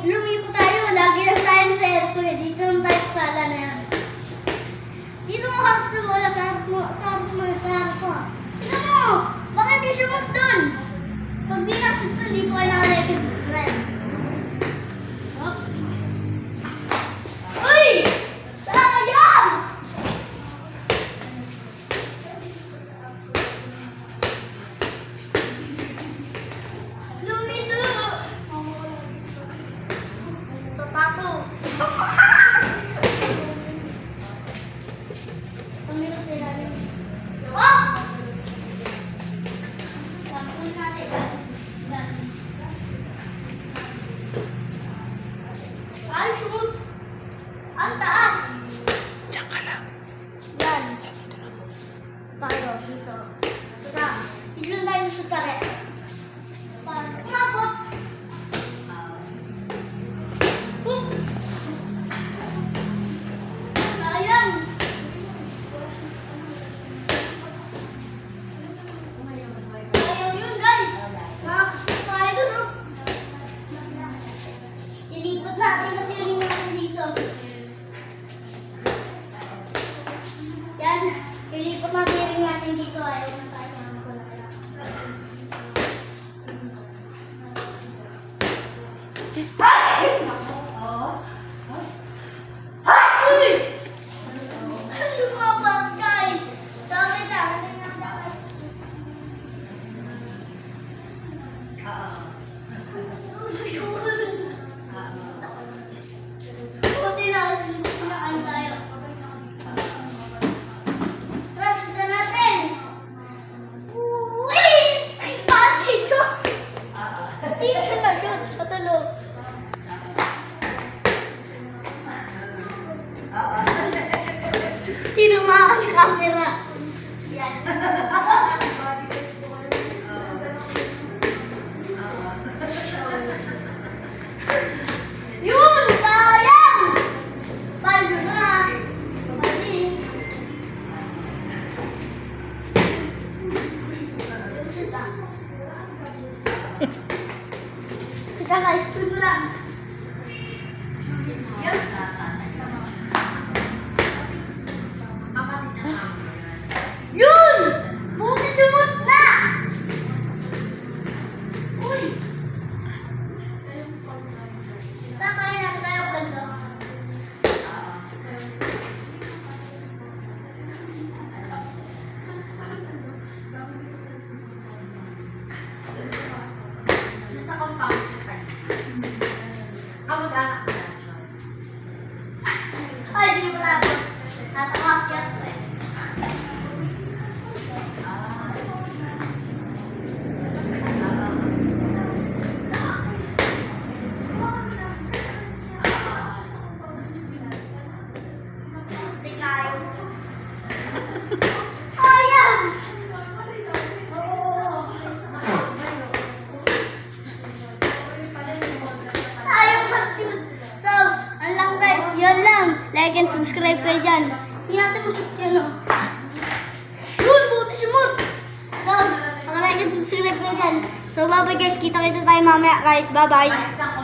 lumipo tayo. Lagi lang tayo sa aircon eh. Dito lang tayo sa sala na yan. Dito mo harap sa bola. Sa harap mo. Sa harap mo. Sa harap mo. Tingnan mo. Bakit di sumot doon? Pag di nasot doon, di ko kayo nakarekit. Oops. Uy! Sayang! Lumito! Potato! Pamilot sa ilalim. Oh! Sampun natin. Ay, shoot! Ang taas! Diyan ka lang. Yan. Yan, dito lang. Tayo, dito. Saka, dito lang tayo sa kare. Para umabot. Hoop! Sayang! Sayang yun, guys. Nakakashoot tayo dun, no? Ilipot natin kasi yung natin dito. Yan. Ilipot natin yung natin dito. Ayaw na tayo sa mga kulay. Uy! Lumabas, guys! Sabi na, ano yung dapat? Buti na, naan tayo. Rush na natin! Uy! Ay, pati ko! Dito siya na-shoot sa loob. Tinumaan ang camera. Yan. Yun! Sayang! Paano na? Mali. Kita guys, tuloy lang. Yun. Yun! Buti sumot na! Uy! Takain natin tayo ganda. Sa compound tayo. Kamag-anak na. Ay, di mo na ako. Natakakyat ko eh. Tikayo. Ayan! Tayo mag-shoot. So, ano lang guys, yun lang. Like and subscribe kayo dyan. Hindi natin mag-shoot yun, no? Yun, buti sumot! So, mga like and subscribe kayo dyan. So, bye-bye guys. Kita-kita tayo mamaya guys. Bye-bye. Isang